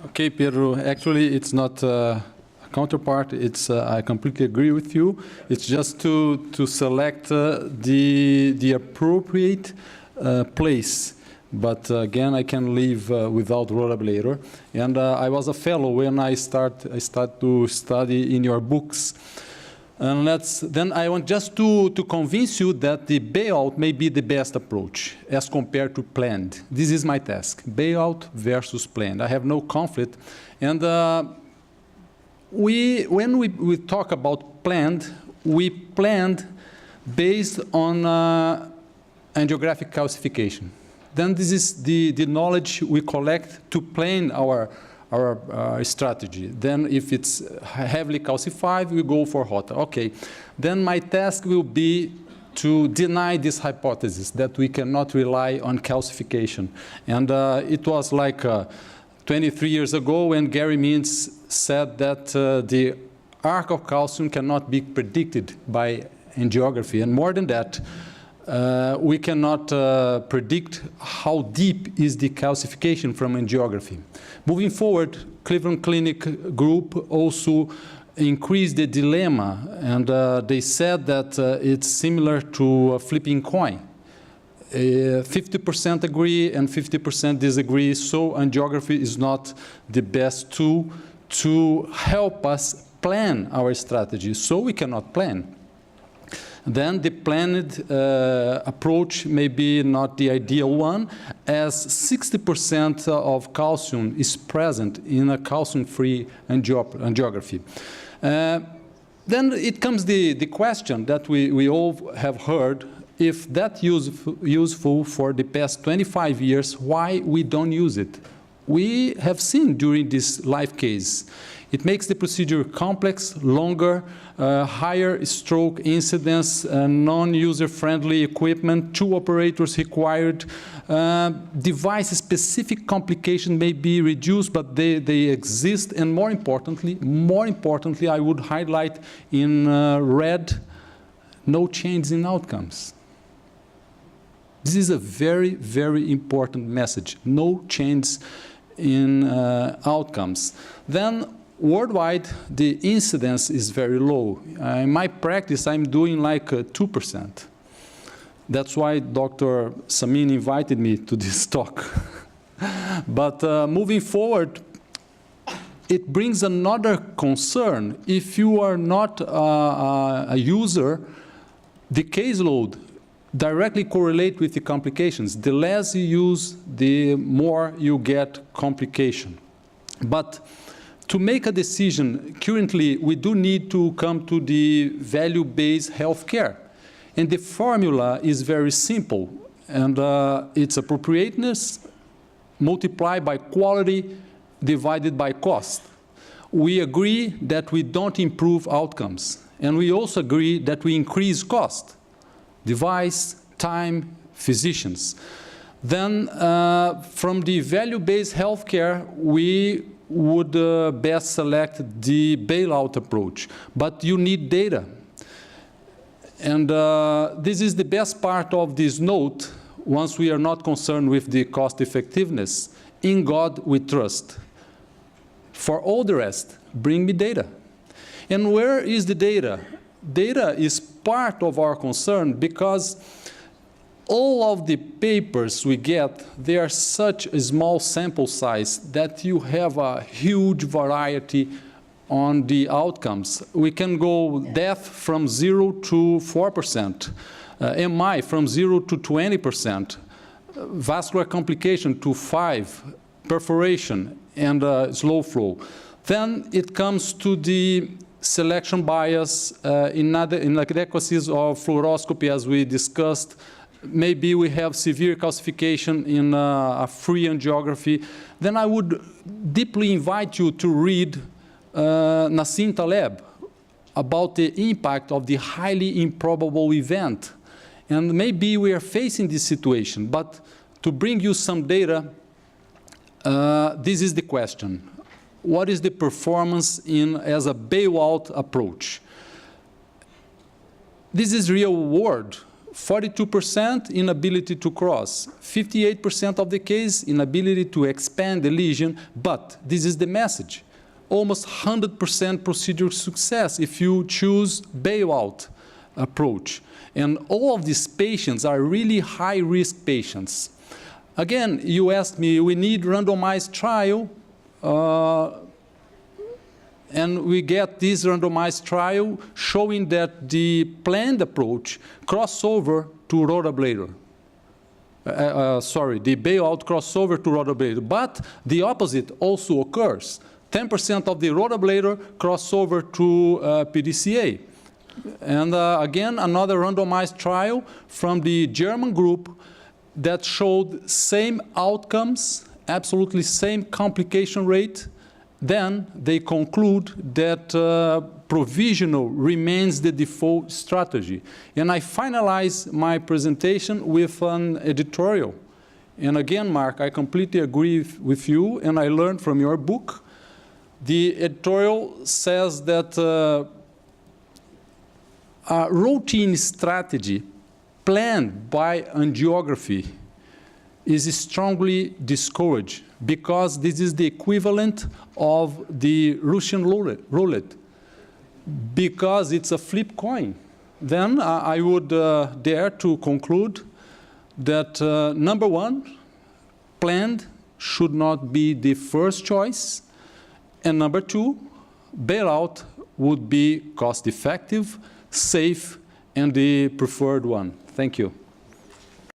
Okay, Pedro. Actually, it's not a counterpart. It's I completely agree with you. It's just to select the appropriate place. But again, I can live without rotablator. And I was a fellow when I start to study in your books. And then I want just to convince you that the bailout may be the best approach as compared to planned. This is my task, bailout versus planned. I have no conflict. And when we talk about planned, we planned based on angiographic calcification. Then this is the knowledge we collect to plan our strategy. Then if it's heavily calcified, we go for HOTA. Okay. Then my task will be to deny this hypothesis that we cannot rely on calcification. And it was like 23 years ago when Gary Means said that the arc of calcium cannot be predicted by angiography. And more than that, we cannot predict how deep is the calcification from angiography. Moving forward, Cleveland Clinic group also increased the dilemma, and they said that it's similar to a flipping coin. 50% agree and 50% disagree, so angiography is not the best tool to help us plan our strategy, so we cannot plan. Then the planned approach may be not the ideal one, as 60% of calcium is present in a calcium-free angiography. Then it comes the question that we all have heard, if that's useful for the past 25 years, why we don't use it? We have seen during this live case, it makes the procedure complex, longer, higher stroke incidence, non-user-friendly equipment, 2 operators required. Device-specific complications may be reduced, but they exist. And more importantly, I would highlight in red, no change in outcomes. This is a very, very important message. No change in outcomes. Then worldwide, the incidence is very low. In my practice, I'm doing like 2%. That's why Dr. Samin invited me to this talk. But moving forward, it brings another concern. If you are not a user, the caseload directly correlates with the complications. The less you use, the more you get complication. But to make a decision, currently, we do need to come to the value-based healthcare. And the formula is very simple. And it's appropriateness multiplied by quality divided by cost. We agree that we don't improve outcomes. And we also agree that we increase cost. Device, time, physicians. Then from the value-based healthcare, we would best select the bailout approach. But you need data. And this is the best part of this note, once we are not concerned with the cost effectiveness. In God we trust. For all the rest, bring me data. And where is the data? Data is part of our concern because all of the papers we get, they are such a small sample size that you have a huge variety on the outcomes. We can go death from 0 to 4%, MI from 0 to 20%, vascular complication to 5%, perforation and slow flow. Then it comes to the selection bias, inadequacies of fluoroscopy, as we discussed. Maybe we have severe calcification in a free angiography. Then I would deeply invite you to read Nassim Taleb about the impact of the highly improbable event. And maybe we are facing this situation, but to bring you some data, this is the question. What is the performance as a bailout approach? This is real world 42% inability to cross, 58% of the case inability to expand the lesion, but this is the message. Almost 100% procedure success if you choose bailout approach. And all of these patients are really high-risk patients. Again, you asked me, we need randomized trial, and we get this randomized trial showing that the planned approach crossover to rotablator. The bailout crossover to rotablator. But the opposite also occurs. 10% of the rotablator crossover to PDCA. And again, another randomized trial from the German group that showed same outcomes, absolutely same complication rate. Then they conclude that provisional remains the default strategy. And I finalize my presentation with an editorial. And again, Mark, I completely agree with you, and I learned from your book. The editorial says that a routine strategy planned by angiography is strongly discouraged because this is the equivalent of the Russian roulette, because it's a flip coin. Then I would dare to conclude that number one, planned should not be the first choice, and number two, bailout would be cost-effective, safe, and the preferred one. Thank you.